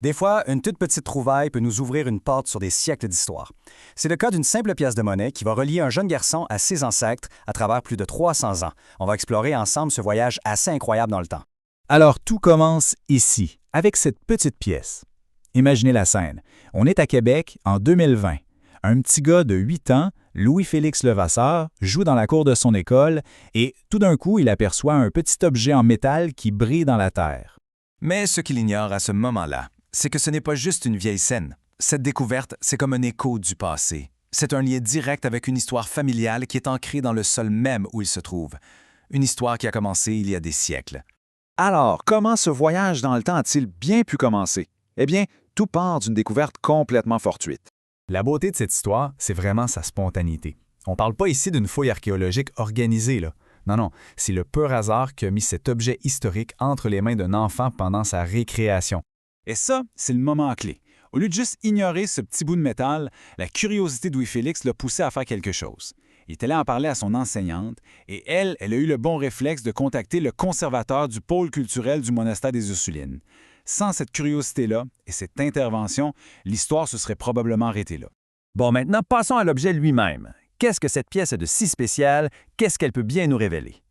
Des fois, une toute petite trouvaille peut nous ouvrir une porte sur des siècles d'histoire. C'est le cas d'une simple pièce de monnaie qui va relier un jeune garçon à ses ancêtres à travers plus de 300 ans. On va explorer ensemble ce voyage assez incroyable dans le temps. Alors tout commence ici, avec cette petite pièce. Imaginez la scène. On est à Québec en 2020. Un petit gars de 8 ans, Louis-Félix Levasseur, joue dans la cour de son école et tout d'un coup, il aperçoit un petit objet en métal qui brille dans la terre. Mais ce qu'il ignore à ce moment-là, c'est que ce n'est pas juste une vieille scène. Cette découverte, c'est comme un écho du passé. C'est un lien direct avec une histoire familiale qui est ancrée dans le sol même où il se trouve. Une histoire qui a commencé il y a des siècles. Alors, comment ce voyage dans le temps a-t-il bien pu commencer? Eh bien, tout part d'une découverte complètement fortuite. La beauté de cette histoire, c'est vraiment sa spontanéité. On ne parle pas ici d'une fouille archéologique organisée, là. Non, c'est le pur hasard qui a mis cet objet historique entre les mains d'un enfant pendant sa récréation. Et ça, c'est le moment clé. Au lieu de juste ignorer ce petit bout de métal, la curiosité de Louis-Félix l'a poussé à faire quelque chose. Il est allé en parler à son enseignante et elle a eu le bon réflexe de contacter le conservateur du pôle culturel du monastère des Ursulines. Sans cette curiosité-là et cette intervention, l'histoire se serait probablement arrêtée là. Bon, maintenant, passons à l'objet lui-même. Qu'est-ce que cette pièce a de si spécial? Qu'est-ce qu'elle peut bien nous révéler?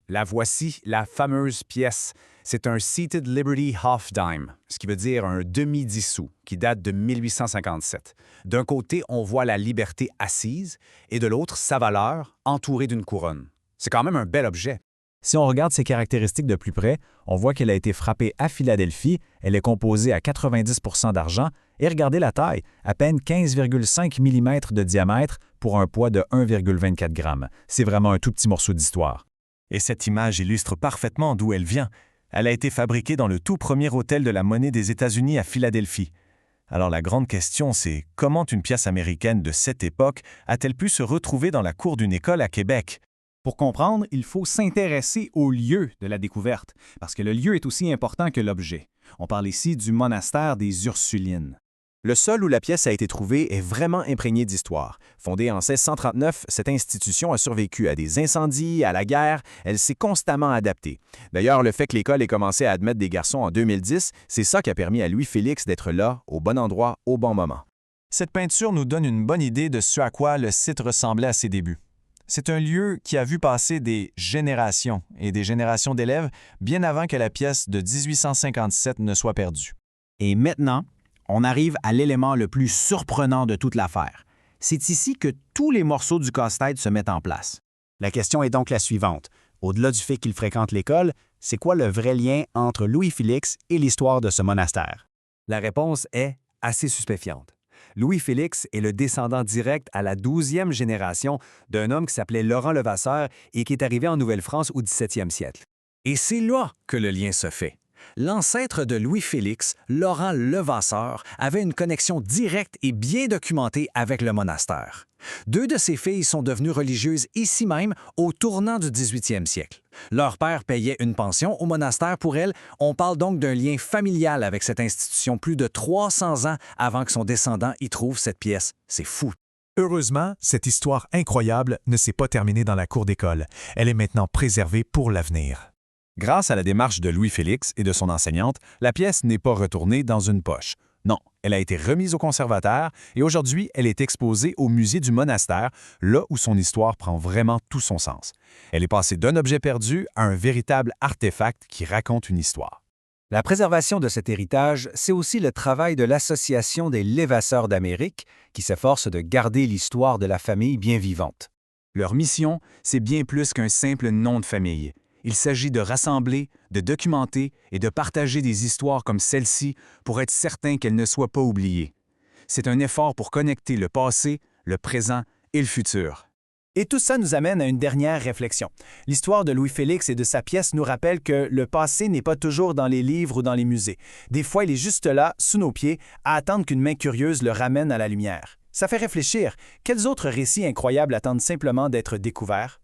La voici, la fameuse pièce. C'est un Seated Liberty Half Dime, ce qui veut dire un demi-dissous, qui date de 1857. D'un côté, on voit la liberté assise, et de l'autre, sa valeur, entourée d'une couronne. C'est quand même un bel objet. Si on regarde ses caractéristiques de plus près, on voit qu'elle a été frappée à Philadelphie, elle est composée à 90 d'argent, et regardez la taille, à peine 15,5 mm de diamètre pour un poids de 1,24 g. C'est vraiment un tout petit morceau d'histoire. Et cette image illustre parfaitement d'où elle vient. Elle a été fabriquée dans le tout premier hôtel de la monnaie des États-Unis à Philadelphie. Alors la grande question, c'est comment une pièce américaine de cette époque a-t-elle pu se retrouver dans la cour d'une école à Québec? Pour comprendre, il faut s'intéresser au lieu de la découverte, parce que le lieu est aussi important que l'objet. On parle ici du monastère des Ursulines. Le sol où la pièce a été trouvée est vraiment imprégné d'histoire. Fondée en 1639, cette institution a survécu à des incendies, à la guerre, elle s'est constamment adaptée. D'ailleurs, le fait que l'école ait commencé à admettre des garçons en 2010, c'est ça qui a permis à Louis-Félix d'être là, au bon endroit, au bon moment. Cette peinture nous donne une bonne idée de ce à quoi le site ressemblait à ses débuts. C'est un lieu qui a vu passer des générations et des générations d'élèves bien avant que la pièce de 1857 ne soit perdue. Et maintenant, on arrive à l'élément le plus surprenant de toute l'affaire. C'est ici que tous les morceaux du casse-tête se mettent en place. La question est donc la suivante. Au-delà du fait qu'il fréquente l'école, c'est quoi le vrai lien entre Louis-Félix et l'histoire de ce monastère? La réponse est assez stupéfiante. Louis-Félix est le descendant direct à la 12e génération d'un homme qui s'appelait Laurent Levasseur et qui est arrivé en Nouvelle-France au 17e siècle. Et c'est là que le lien se fait. L'ancêtre de Louis-Félix, Laurent Levasseur, avait une connexion directe et bien documentée avec le monastère. 2 de ses filles sont devenues religieuses ici même au tournant du 18e siècle. Leur père payait une pension au monastère pour elles. On parle donc d'un lien familial avec cette institution plus de 300 ans avant que son descendant y trouve cette pièce. C'est fou. Heureusement, cette histoire incroyable ne s'est pas terminée dans la cour d'école. Elle est maintenant préservée pour l'avenir. Grâce à la démarche de Louis-Félix et de son enseignante, la pièce n'est pas retournée dans une poche. Non, elle a été remise au conservateur et aujourd'hui, elle est exposée au musée du monastère, là où son histoire prend vraiment tout son sens. Elle est passée d'un objet perdu à un véritable artefact qui raconte une histoire. La préservation de cet héritage, c'est aussi le travail de l'Association des Lévasseurs d'Amérique qui s'efforce de garder l'histoire de la famille bien vivante. Leur mission, c'est bien plus qu'un simple nom de famille. Il s'agit de rassembler, de documenter et de partager des histoires comme celle-ci pour être certain qu'elles ne soient pas oubliées. C'est un effort pour connecter le passé, le présent et le futur. Et tout ça nous amène à une dernière réflexion. L'histoire de Louis-Félix et de sa pièce nous rappelle que le passé n'est pas toujours dans les livres ou dans les musées. Des fois, il est juste là, sous nos pieds, à attendre qu'une main curieuse le ramène à la lumière. Ça fait réfléchir. Quels autres récits incroyables attendent simplement d'être découverts?